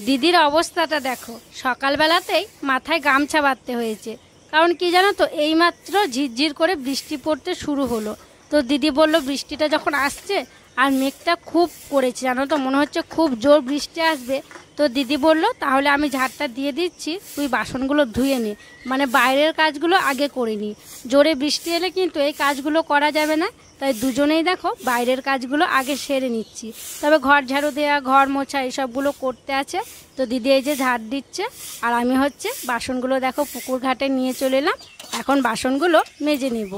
দিদির অবস্থাটা দেখো, সকালবেলাতেই মাথায় গামছা বাঁধতে হয়েছে। কারণ কি জানো তো, এইমাত্র ঝিরঝির করে বৃষ্টি পড়তে শুরু হলো। তো দিদি বলল বৃষ্টিটা যখন আসছে আর মেঘটা খুব করেছে জানো তো, মনে হচ্ছে খুব জোর বৃষ্টি আসবে। তো দিদি বলল তাহলে আমি ঝাড়টা দিয়ে দিচ্ছি, তুই বাসনগুলো ধুয়ে নে, মানে বাইরের কাজগুলো আগে করে নি। জোরে বৃষ্টি এলে কিন্তু এই কাজগুলো করা যাবে না, তাই দুজনেই দেখো বাইরের কাজগুলো আগে সেরে নিচ্ছি। তবে ঘর ঝাড়ু দেওয়া, ঘর মোছা এইসবগুলো করতে আছে। তো দিদি এই যে ঝাড় দিচ্ছে, আর আমি হচ্ছে বাসনগুলো দেখো পুকুর ঘাটে নিয়ে চলে এলাম। এখন বাসনগুলো মেজে নেব।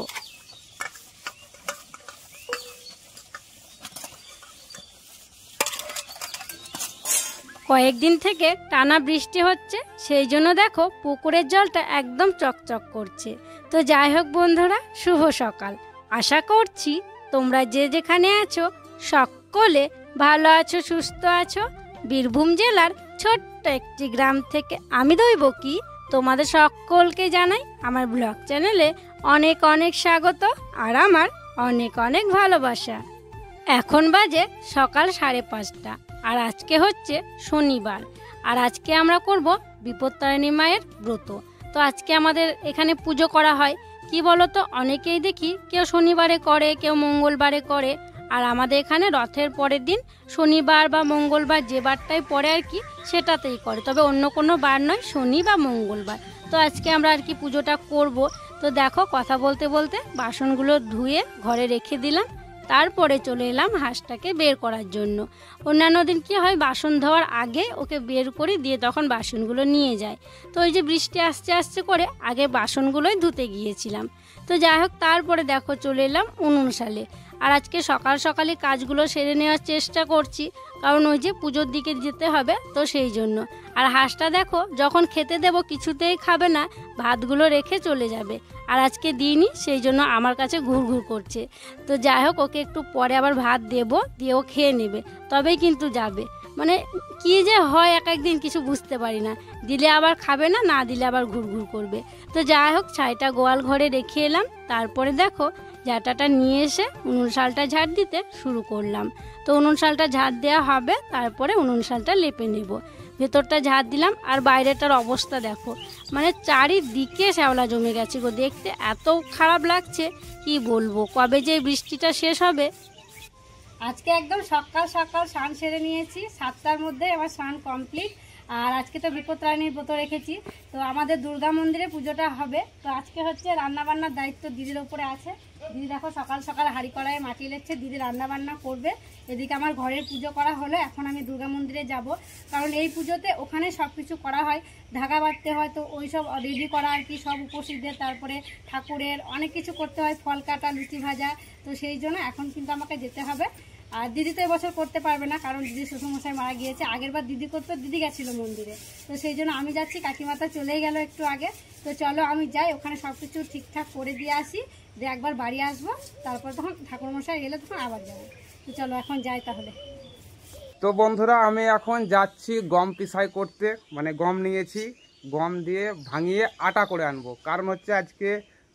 কয়েকদিন থেকে টানা বৃষ্টি হচ্ছে, সেই জন্য দেখো পুকুরের জলটা একদম চকচক করছে। তো যাই হোক বন্ধুরা, শুভ সকাল। আশা করছি তোমরা যে যেখানে আছো সকলে ভালো আছো, সুস্থ আছো। বীরভূম জেলার ছোট্ট একটি গ্রাম থেকে আমি দৈবকী তোমাদের সকলকে জানাই আমার ব্লগ চ্যানেলে অনেক অনেক স্বাগত আর আমার অনেক অনেক ভালোবাসা। এখন বাজে সকাল 5:30, আর আজকে হচ্ছে শনিবার। আর আজকে আমরা করব বিপত্তারিণী মায়ের ব্রত। তো আজকে আমাদের এখানে পুজো করা হয়। কি বলো তো, অনেকেই দেখি কেউ শনিবারে করে, কেউ মঙ্গলবারে করে। আর আমাদের এখানে রথের পরের দিন শনিবার বা মঙ্গলবার যে বারটাই পড়ে আর কি সেটাতেই করে, তবে অন্য কোনো বার নয়, শনি বা মঙ্গলবার। তো আজকে আমরা আর কি পুজোটা করব। তো দেখো কথা বলতে বলতে বাসনগুলো ধুয়ে ঘরে রেখে দিলাম। তারপরে চলে এলাম হাঁসটাকে বের করার জন্য। অন্যান্য দিন কী হয়, বাসন ধোয়ার আগে ওকে বের করে দিয়ে তখন বাসনগুলো নিয়ে যায়। তো ওই যে বৃষ্টি আসতে আসতে করে আগে বাসনগুলোই ধুতে গিয়েছিলাম। তো যাই হোক, তারপরে দেখো চলে এলাম উনুন শালে। আর আজকে সকাল সকালই কাজগুলো সেরে নেওয়ার চেষ্টা করছি, কারণ ওই যে পুজোর দিকে যেতে হবে, তো সেই জন্য। আর হাঁসটা দেখো যখন খেতে দেব কিছুতেই খাবে না, ভাতগুলো রেখে চলে যাবে। আর আজকে দিইনি, সেই জন্য আমার কাছে ঘুরঘুর করছে। তো যাই হোক, ওকে একটু পরে আবার ভাত দেবো, দিয়ে ও খেয়ে নেবে, তবেই কিন্তু যাবে। মানে কি যে হয় এক একদিন কিছু বুঝতে পারি না, দিলে আবার খাবে না, না দিলে আবার ঘুরঘুর করবে। তো যাই হোক, ছাইটা গোয়াল ঘরে রেখে এলাম। তারপরে দেখো ঝাঁটাটা নিয়ে এসে উনুন শালটা ঝাড় দিতে শুরু করলাম। তো উনুন শালটা ঝাড় দেওয়া হবে, তারপরে উনুন শালটা লেপে নেব। ভেতরটা ঝাড় দিলাম, আর বাইরেটার অবস্থা দেখো, মানে চারিদিকে শ্যাওলা জমে গেছে গো, দেখতে এত খারাপ লাগছে কি বলবো। কবে যে বৃষ্টিটা শেষ হবে। আজকে একদম সকাল সকাল স্নান সেরে নিয়েছি, 7টার মধ্যে আমার স্নান কমপ্লিট। আর আজকে তো বিপত্তারিণীর ব্রত রেখেছি। তো আমাদের দুর্গা মন্দিরে পুজোটা হবে। তো আজকে হচ্ছে রান্নাবান্নার দায়িত্ব দিদির ওপরে আছে। দিদি দেখো সকাল সকাল হাঁড়ি কড়াইয়ে মাটি লেচ্ছে, দিদি রান্নাবান্না করবে। এদিকে আমার ঘরের পুজো করা হলো, এখন আমি দুর্গা মন্দিরে যাব। কারণ এই পুজোতে ওখানে সব কিছু করা হয়, ধাগা বাঁধতে হয়, তো ওই সব রেডি করা আর কি, সব উপস্থিতদের, তারপরে ঠাকুরের অনেক কিছু করতে হয়, ফল কাটা, লুচি ভাজা। তো সেই জন্য এখন কিন্তু আমাকে যেতে হবে। আর দিদি তো এবছর করতে পারবে না, কারণ দিদি শ্বশুরমশাই মারা গিয়েছে। আগের বার দিদি করতো, দিদি গেছিলো মন্দিরে। তো সেই জন্য আমি যাচ্ছি, কাকিমাতা চলেই গেল একটু আগে। তো চলো আমি যাই, ওখানে সব কিছু ঠিকঠাক করে দিয়ে আসি, দিয়ে একবার বাড়ি আসবো, তারপর তখন ঠাকুরমশাই এলে তখন আবার যাবো। তো চলো এখন যাই তাহলে। তো বন্ধুরা, আমি এখন যাচ্ছি গম পিসাই করতে, মানে গম নিয়েছি, গম দিয়ে ভাঙিয়ে আটা করে আনবো। কারণ হচ্ছে আজকে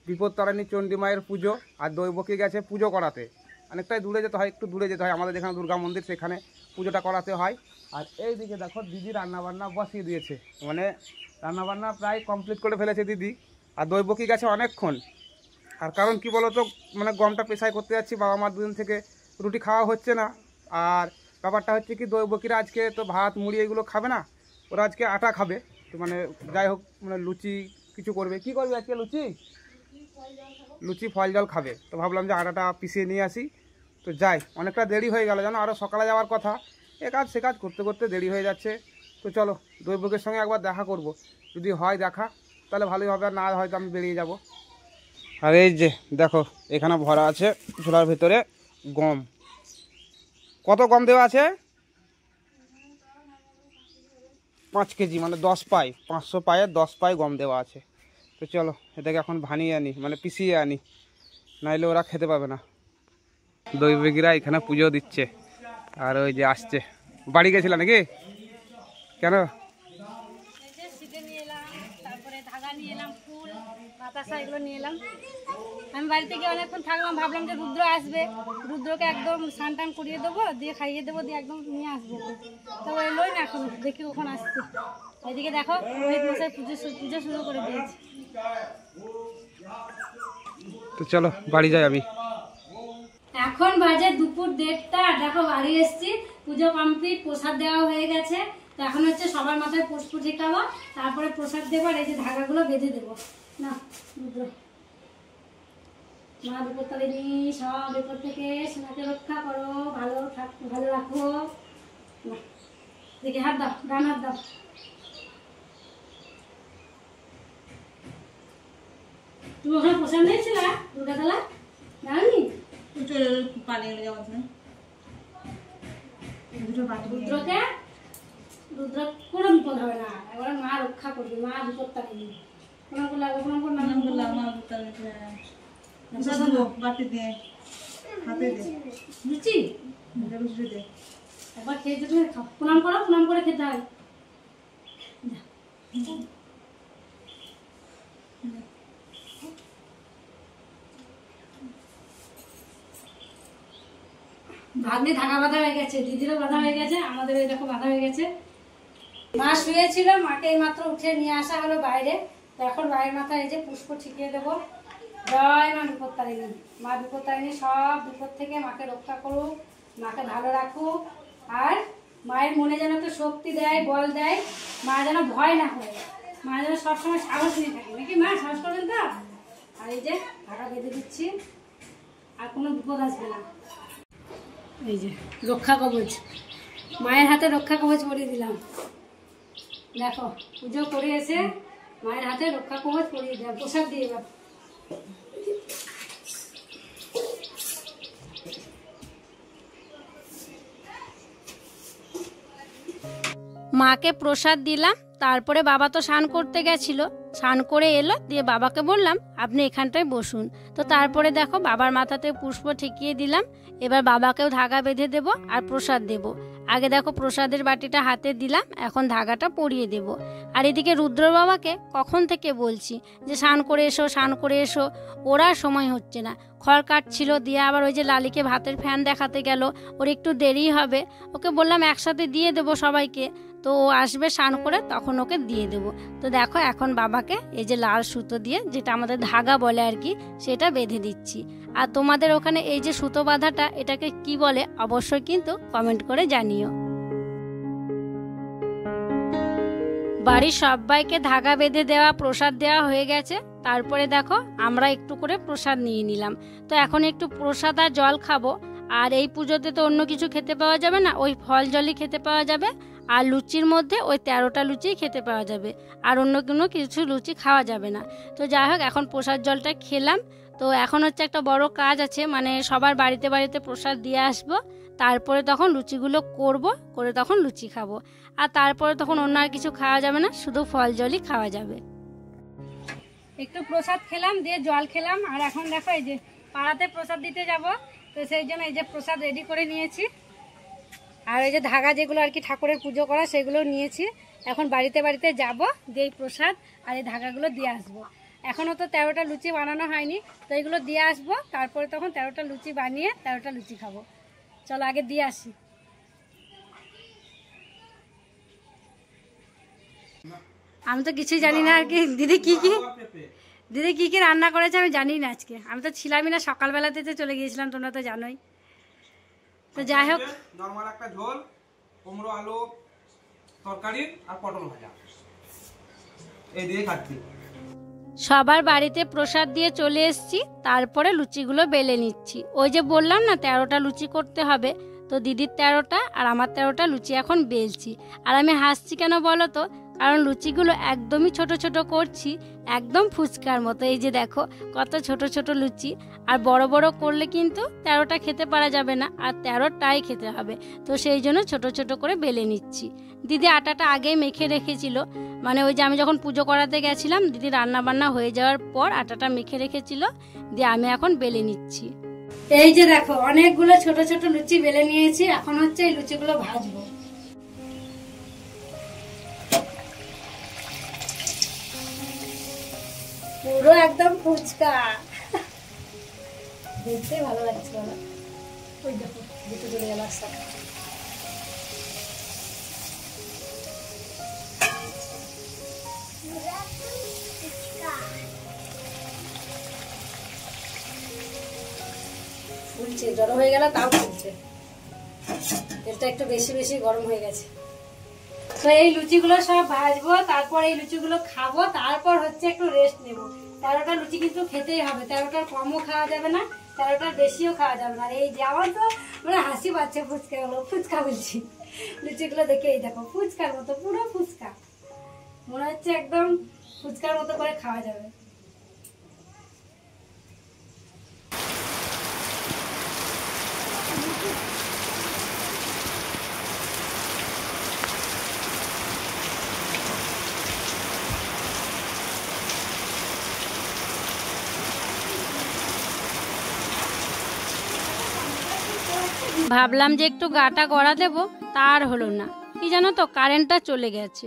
বিপত্তারিণী চণ্ডী মায়ের পুজো, আর দৈবকী গেছে পুজো করাতে। অনেকটাই দূরে যেতে হয়, একটু দূরে যেতে হয়, আমাদের যেখানে দুর্গা মন্দির সেখানে পুজোটা করাতে হয়। আর এই দিকে দেখো দিদি রান্নাবান্না বসিয়ে দিয়েছে, মানে রান্নাবান্না প্রায় কমপ্লিট করে ফেলেছে দিদি। আর দৈবকী গেছে অনেকক্ষণ। আর কারণ কি বলো তো, মানে গমটা পেশাই করতে যাচ্ছি, বাবা মার দুদিন থেকে রুটি খাওয়া হচ্ছে না। আর ব্যাপারটা হচ্ছে কি, দৈবকীরা আজকে তো ভাত মুড়ি এগুলো খাবে না, ওরা আজকে আটা খাবে। তো মানে যাই হোক, মানে লুচি কিছু করবে। কি করবে আজকে? লুচি ফল জল খাবে। তো ভাবলাম যে আটাটা পিষিয়ে নিয়ে আসি। তো যাই, অনেকটা দেরি হয়ে গেল জানো, আরও সকালে যাওয়ার কথা, এ কাজ সে কাজ করতে করতে দেরি হয়ে যাচ্ছে। তো চলো দৈবকের সঙ্গে একবার দেখা করব, যদি হয় দেখা তাহলে ভালোই হবে, আর না হয়তো আমি বেরিয়ে যাব। আর এই যে দেখো এখানে ভরা আছে ঝোলার ভিতরে গম। কত গম দেওয়া আছে? 5 কেজি, মানে 10 পাই, 500 পায়ের 10 পাই গম দেওয়া আছে। তো চলো এটাকে এখন ভানিয়ে আনি, মানে পিষিয়ে আনি, নাইলে ওরা খেতে পাবে না। দৈবকীরা এখানে পুজো দিচ্ছে, আর ওই যে আসছে। বাড়ি গেছিল নাকি? কেন? নিয়ে এলাম, তারপরে ধাগা নিয়ে এলাম, ফুল বাতাসা এগুলো নিয়ে এলাম। আমি বাড়িতে গিয়ে অনেকক্ষণ থাকলাম, ভাবলাম যে রুদ্র আসবে, রুদ্রকে একদম স্নান টান করিয়ে দেবো, দিয়ে খাইয়ে দেবো, দিয়ে একদম নিয়ে আসবো। তো এলোই না এখন, দেখি কখন আসছে। এদিকে দেখো রোহিত মশাই পুজো শুরু করে দিয়েছে। তো চলো বাড়ি যাই আমি। এখন বাজে দুপুর 1:30। দেখো বাড়ি এসছি, পুজো কমপ্লিট, প্রসাদ দেওয়া হয়ে গেছে। তো এখন হচ্ছে সবার মাথায় পুষ্প ঠেকাবো, তারপরে প্রসাদ দেবো। আর এই যে ধাগাগুলো বেঁধে দেবো। না রুদ্র, মা বিপত্তারিণী সব বিপদ থেকে সোনাকে রক্ষা করো, ভালো রাখো। না দেখি হাত দাও, ডান হাত দাও। তুমি ওখানে প্রসাদ নিয়েছিল দুর্গাতলা? জানি রুদ্র কোনো বিপদ হবে না, এবার মা রক্ষা করবে, মা বিপত্তারিণী। প্রণাম করলে আগে প্রণাম করলাম, লুচি একবার খেয়েছো তুমি, প্রণাম করো, প্রণাম করে খেতে হয়। ভাগ্নে ধাগা বাঁধা হয়ে গেছে, দিদিরও বাঁধা হয়ে গেছে, আমাদের এই দেখো বাঁধা হয়ে গেছে। মা শুয়েছিল, মাকে এই মাত্র উঠে নিয়ে আসা হলো বাইরে। তো এখন বাইরের মাথায় এই যে পুষ্প ছিটিয়ে দেবো। জয় মা বিপত্তারিণী, মা বিপত্তারিণী সব বিপদ থেকে মাকে রক্ষা করুক, মাকে ভালো রাখুক। আর মায়ের মনে যেন একটু শক্তি দেয়, বল দেয়, মা যেন ভয় না হয়, মা যেন সবসময় সাহস নিয়ে থাকে। নাকি মা সাহস করবেন তো? আর এই যে ঢাকা বেঁধে দিচ্ছি, আর কোনো বিপদ আসবে না। এই যে রক্ষা কবচ, মায়ের হাতে রক্ষা কবচ পরিয়ে দিলাম। দেখো পুজো করে এসে মায়ের হাতে রক্ষা কবচ পরিয়ে দিলাম, প্রসাদ দিয়ে। এবার মাকে প্রসাদ দিলাম। তারপরে বাবা তো স্নান করতে গেছিল, স্নান করে এলো, দিয়ে বাবাকে বললাম আপনি এখানটায় বসুন। তো তারপরে দেখো বাবার মাথাতে পুষ্প ঠেকিয়ে দিলাম। এবার বাবাকেও ধাগা বেঁধে দেব আর প্রসাদ দেব। আগে দেখো প্রসাদের বাটিটা হাতে দিলাম, এখন ধাগাটা পরিয়ে দেব। আর এদিকে রুদ্র বাবাকে কখন থেকে বলছি যে স্নান করে এসো, স্নান করে এসো, ওরা সময় হচ্ছে না। খড় কাটছিল, দিয়ে আবার ওই যে লালিকে ভাতের ফ্যান দেখাতে গেল, ওর একটু দেরি হবে। ওকে বললাম একসাথে দিয়ে দেবো সবাইকে, তো ও আসবে স্নান করে, তখন ওকে দিয়ে দেবো। তো দেখো এখন বাবাকে এই যে লাল সুতো দিয়ে, যেটা আমাদের ধাগা বলে আর কি, সেটা বেঁধে দিচ্ছি। আর তোমাদের ওখানে এই যে সুতো বাঁধাটা, এটাকে কি বলে অবশ্যই কিন্তু কমেন্ট করে জানিও। বাড়ির সবাইকে ধাগা বেঁধে দেওয়া, প্রসাদ দেওয়া হয়ে গেছে। তারপরে দেখো আমরা একটু করে প্রসাদ নিয়ে নিলাম। তো এখন একটু প্রসাদ আর জল খাবো। আর এই পুজোতে তো অন্য কিছু খেতে পাওয়া যাবে না, ওই ফল জলই খেতে পাওয়া যাবে। আর লুচির মধ্যে ওই 13টা লুচিই খেতে পাওয়া যাবে, আর অন্য কোনো কিছু লুচি খাওয়া যাবে না। তো যাই হোক এখন প্রসাদ জলটা খেলাম। তো এখন হচ্ছে একটা বড় কাজ আছে, মানে সবার বাড়িতে বাড়িতে প্রসাদ দিয়ে আসবো। তারপরে তখন লুচিগুলো করে তখন লুচি খাবো। আর তারপরে তখন অন্য আর কিছু খাওয়া যাবে না, শুধু ফল জলই খাওয়া যাবে। একটু প্রসাদ খেলাম, দিয়ে জল খেলাম। আর এখন দেখো এই যে পাড়াতে প্রসাদ দিতে যাব, তো সেই জন্য এই যে প্রসাদ রেডি করে নিয়েছি। আর এই যে ধাগা যেগুলো আর কি ঠাকুরের পুজো করা, সেগুলো নিয়েছি। এখন বাড়িতে বাড়িতে যাব, দিয়ে প্রসাদ আর এই ধাগাগুলো দিয়ে আসবো। এখনও তো 13টা লুচি বানানো হয়নি, তো এগুলো দিয়ে আসবো। তারপরে তখন 13টা লুচি বানিয়ে 13টা লুচি খাবো। চলো আগে দিয়ে আসি। আমি তো কিছুই জানি না আর কি। দিদি কি কি রান্না করেছে আমি জানি না আজকে। আমি তো ছিলামই না, সকালবেলাতে তো চলে গিয়েছিলাম, তোমরা তো জানোই। তো যাই হোক, নরমাল একটা ঝোল, কুমড়ো আলু তরকারি আর পটল ভাজা, এই দিয়ে খাচ্ছি। সবার বাড়িতে প্রসাদ দিয়ে চলে এসেছি। তারপরে লুচিগুলো বেলে নিচ্ছি। ওই যে বললাম না 13টা লুচি করতে হবে, তো দিদির 13টা আর আমার 13টা লুচি এখন বেলছি। আর আমি হাসছি কেন বলো তো? কারণ লুচিগুলো একদমই ছোট ছোট করছি, একদম ফুচকার মতো। এই যে দেখো কত ছোট ছোট লুচি। আর বড় বড় করলে কিন্তু 13টা খেতে পারা যাবে না, আর 13টাই খেতে হবে। তো সেই জন্য ছোট ছোট করে বেলে নিচ্ছি। দিদি আটাটা আগেই মেখে রেখেছিল, মানে ওই যে আমি যখন পুজো করাতে গেছিলাম, দিদি রান্না বান্না হয়ে যাওয়ার পর আটাটা মেখে রেখেছিল, দিয়ে আমি এখন বেলে নিচ্ছি। এই যে দেখো অনেকগুলো ছোট ছোট লুচি বেলে নিয়েছি। এখন হচ্ছে এই লুচিগুলো ভাজবো। পুরো একদম ফুচকা। দেখতে ভালো লাগছে। বলো, ওই দেখো দুটো চলে গেল একসাথে। ফুলছে, জড়ো হয়ে গেল তাও ফুলছে। তেলটা একটু বেশি বেশি গরম হয়ে গেছে। তো এই লুচিগুলো সব ভাজবো, তারপর এই লুচিগুলো খাবো, তারপর হচ্ছে একটু রেস্ট নেব। 13টা লুচি কিন্তু খেতেই হবে, 13টার কমও খাওয়া যাবে না, 13টার বেশিও খাওয়া যাবে না। আর এই যে আমার তো মানে হাসি পাচ্ছে, ফুচকা হলো, ফুচকা বলছি, লুচিগুলো দেখে এই দেখো ফুচকার মতো, পুরো ফুচকা, মনে হচ্ছে একদম ফুচকার মতো করে খাওয়া যাবে। ভাবলাম যে একটু গাটা গড়া দেবো, তার হলো না। কি জানো তো, কারেন্টটা চলে গেছে।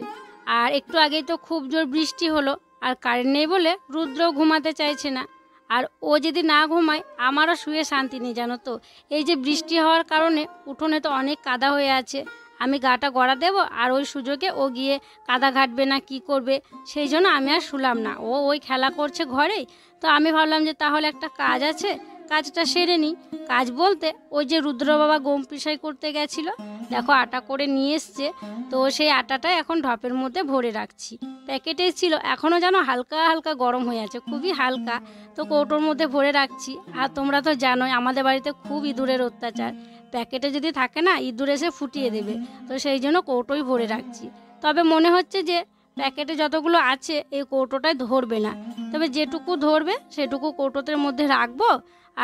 আর একটু আগেই তো খুব জোর বৃষ্টি হলো, আর কারেন্ট নেই বলে রুদ্রও ঘুমাতে চাইছে না। আর ও যদি না ঘুমায় আমারও শুয়ে শান্তি নেই জানো তো। এই যে বৃষ্টি হওয়ার কারণে উঠোনে তো অনেক কাদা হয়ে আছে, আমি গাটা গড়া দেবো আর ওই সুযোগে ও গিয়ে কাদা ঘাটবে না কি করবে, সেই জন্য আমি আর শুলাম না। ও ওই খেলা করছে ঘরেই। তো আমি ভাবলাম যে তাহলে একটা কাজ আছে, কাজটা সেরে নিই। কাজ বলতে ওই যে রুদ্র বাবা গম পিসাই করতে গেছিলো, দেখো আটা করে নিয়ে এসছে। তো সেই আটাটা এখন ঢপের মধ্যে ভরে রাখছি। প্যাকেটে ছিল, এখনও যেন হালকা হালকা গরম হয়ে আছে, খুবই হালকা। তো কৌটোর মধ্যে ভরে রাখছি। আর তোমরা তো জানোই আমাদের বাড়িতে খুব ইঁদুরের অত্যাচার, প্যাকেটে যদি থাকে না ইঁদুর এসে ফুটিয়ে দেবে। তো সেই জন্য কৌটোই ভরে রাখছি। তবে মনে হচ্ছে যে প্যাকেটে যতগুলো আছে এই কৌটোটায় ধরবে না, তবে যেটুকু ধরবে সেটুকু কৌটোতের মধ্যে রাখবো,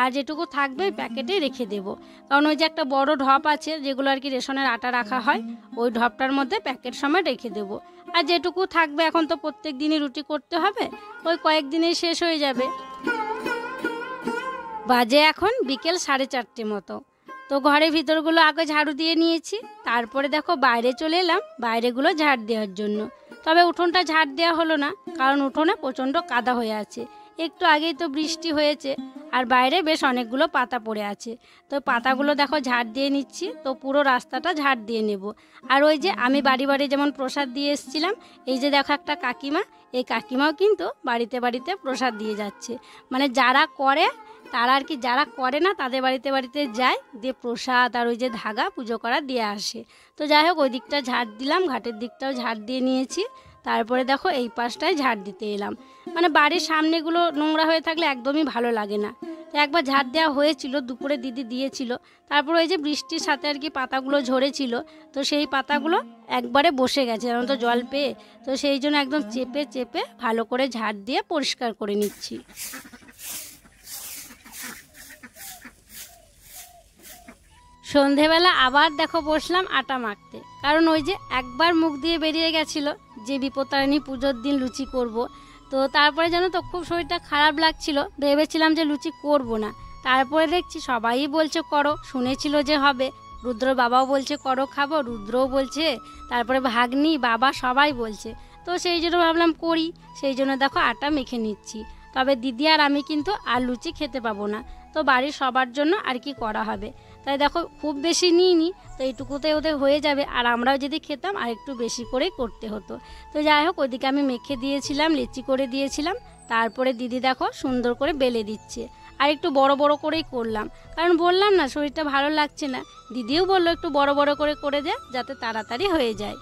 আর যেটুকু থাকবে প্যাকেটেই রেখে দেবো। কারণ ওই যে একটা বড় ঢপ আছে যেগুলো আর কি রেশনের আটা রাখা হয়, ওই ঢপটার মধ্যে প্যাকেট সময় রেখে দেবো। আর যেটুকু থাকবে, এখন তো প্রত্যেক দিনই রুটি করতে হবে, ওই কয়েকদিনেই শেষ হয়ে যাবে। বাজে এখন বিকেল 4:30 মতো। তো ঘরের ভিতরগুলো আগে ঝাড়ু দিয়ে নিয়েছি, তারপরে দেখো বাইরে চলে এলাম বাইরেগুলো ঝাড় দেওয়ার জন্য। তবে উঠোনটা ঝাড় দেওয়া হলো না, কারণ উঠোনে প্রচণ্ড কাদা হয়ে আছে। একটু আগেই তো বৃষ্টি হয়েছে, আর বাইরে বেশ অনেকগুলো পাতা পড়ে আছে। তো পাতাগুলো দেখো ঝাড় দিয়ে নিচ্ছি, তো পুরো রাস্তাটা ঝাড় দিয়ে নেব। আর ওই যে আমি বাড়ি বাড়ি যেমন প্রসাদ দিয়ে এসেছিলাম, এই যে দেখো একটা কাকিমা, এই কাকিমাও কিন্তু বাড়িতে বাড়িতে প্রসাদ দিয়ে যাচ্ছে। মানে যারা করে তারা আর কি, যারা করে না তাদের বাড়িতে বাড়িতে যায়, দিয়ে প্রসাদ আর ওই যে ধাগা পুজো করা দিয়ে আসে। তো যাই হোক ওই দিকটা ঝাড় দিলাম, ঘাটের দিকটাও ঝাড় দিয়ে নিয়েছি। তারপরে দেখো এই পাশটায় ঝাড় দিতে এলাম। মানে বাড়ির সামনেগুলো নোংরা হয়ে থাকলে একদমই ভালো লাগে না। তো একবার ঝাড় দেওয়া হয়েছিল, দুপুরে দিদি দিয়েছিল। তারপর ওই যে বৃষ্টির সাথে আর কি পাতাগুলো ঝরেছিল, তো সেই পাতাগুলো একবারে বসে গেছে জানো তো জল পেয়ে। তো সেই জন্য একদম চেপে চেপে ভালো করে ঝাড় দিয়ে পরিষ্কার করে নিচ্ছি। সন্ধেবেলা আবার দেখো বসলাম আটা মাখতে, কারণ ওই যে একবার মুখ দিয়ে বেরিয়ে গেছিলো যে বিপত্তারিণী পুজোর দিন লুচি করব। তো তারপরে জানো তো খুব শরীরটা খারাপ লাগছিল, ভেবেছিলাম যে লুচি করব না। তারপরে দেখছি সবাই বলছে করো, শুনেছিল যে হবে, রুদ্র বাবাও বলছে করো খাবো, রুদ্রও বলছে, তারপরে ভাগ্নি বাবা সবাই বলছে। তো সেই জন্য ভাবলাম করি, সেই জন্য দেখো আটা মেখে নিচ্ছি। তবে দিদি আর আমি কিন্তু আর লুচি খেতে পাবো না, তো বাড়ির সবার জন্য আর কি করা হবে। তাই দেখো খুব বেশি নিইনি, তো এইটুকুতে ওদের হয়ে যাবে। আর আমরাও যদি খেতাম আর একটু বেশি করেই করতে হতো। তো যাই হোক ওইদিকে আমি মেখে দিয়েছিলাম, লেচি করে দিয়েছিলাম। তারপরে দিদি দেখো সুন্দর করে বেলে দিচ্ছে, আর একটু বড় বড় করেই করলাম, কারণ বললাম না শরীরটা ভালো লাগছে না। দিদিও বললো একটু বড় বড় করে দে, যাতে তাড়াতাড়ি হয়ে যায়।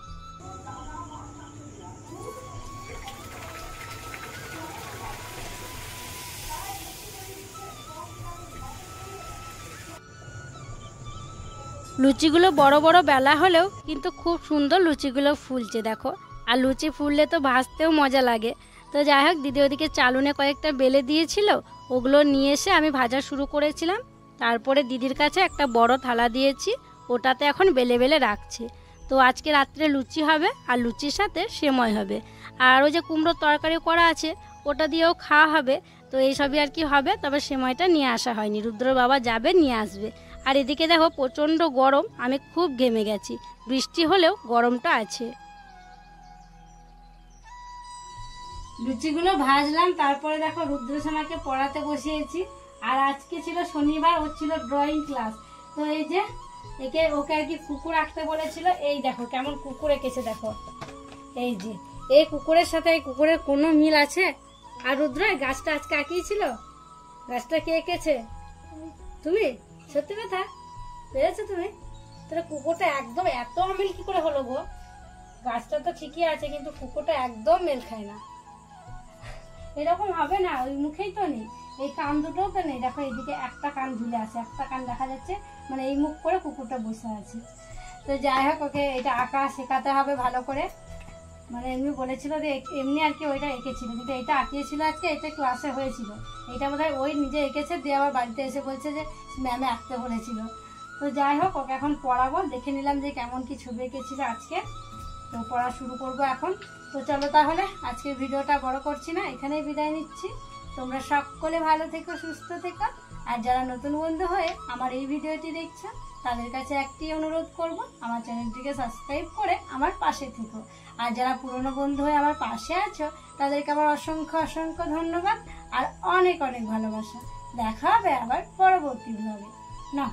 লুচিগুলো বড় বড় বেলা হলেও কিন্তু খুব সুন্দর লুচিগুলো ফুলছে দেখো। আর লুচি ফুললে তো ভাজতেও মজা লাগে। তো যাই হোক দিদি ওদিকে চালুনে কয়েকটা বেলে দিয়েছিল, ওগুলো নিয়ে এসে আমি ভাজা শুরু করেছিলাম। তারপরে দিদির কাছে একটা বড় থালা দিয়েছি, ওটাতে এখন বেলে বেলে রাখছি। তো আজকে রাত্রে লুচি হবে, আর লুচির সাথে সেময় হবে। আর ওই যে কুমড়োর তরকারি করা আছে, ওটা দিয়েও খাওয়া হবে। তো এইসবই আর কি হবে, তবে সেময়টা নিয়ে আসা হয়নি, রুদ্র বাবা যাবে নিয়ে আসবে। আর এদিকে দেখো প্রচণ্ড গরম, আমি খুব ঘেমে গেছি, বৃষ্টি হলেও গরমটা আছে। লুচিগুলো ভাজলাম, তারপরে দেখো রুদ্রসোনাকে পড়াতে বসিয়েছি। আর আজকে ছিল শনিবার, ওর ছিল ড্রয়িং ক্লাস। তো এই যে ওকে আর কি কুকুর আঁকতে বলেছিল। এই দেখো কেমন কুকুর এঁকেছে, দেখো এই যে এই কুকুরের সাথে এই কুকুরের কোনো মিল আছে? আর রুদ্র, গাছটা আজকে আঁকিয়েছিল, গাছটা কে এঁকেছে? তুমি? সত্যি কথা পেরেছো তুমি? তাহলে কুকুরটা একদম এত অমিল কি করে হলো গো? গাছটা তো ঠিকই আছে কিন্তু কুকুরটা একদম মেল খায় না। এরকম হবে না, ওই মুখেই তো নেই, এই কান দুটোও তো নেই। দেখো এইদিকে একটা কান ঝুলে আছে, একটা কান দেখা যাচ্ছে, মানে এই মুখ করে কুকুরটা বসে আছে। তো যাই হোক, ওকে এটা আঁকা শেখাতে হবে ভালো করে। মানে এমনি বলেছিল যে এমনি আর কি ওইটা এঁকেছিল, কিন্তু এটা আঁকিয়েছিল আজকে, এটা ক্লাসে হয়েছিল। এটা বোধহয় ওই নিজে এঁকেছে, দিয়ে আবার বাড়িতে এসে বলছে যে ম্যামে আঁকতে বলেছিল। তো যাই হোক, ওকে এখন পড়াবো। দেখে নিলাম যে কেমন কি ছবি এঁকেছিল আজকে, তো পড়া শুরু করব এখন। তো চলো তাহলে, আজকের ভিডিওটা বড় করছি না, এখানেই বিদায় নিচ্ছি। তোমরা সকলে ভালো থেকো, সুস্থ থেকো। আর যারা নতুন বন্ধু হয়ে আমার এই ভিডিওটি দেখছো, তাদের কাছে একটি অনুরোধ করব, আমার চ্যানেলটিকে সাবস্ক্রাইব করে আমার পাশে থেকো। আর যারা পুরনো বন্ধু হয়ে আমার পাশে আছো, তাদেরকে আমার অসংখ্য অসংখ্য ধন্যবাদ আর অনেক অনেক ভালোবাসা। দেখা হবে আবার পরবর্তী ব্লগে। না।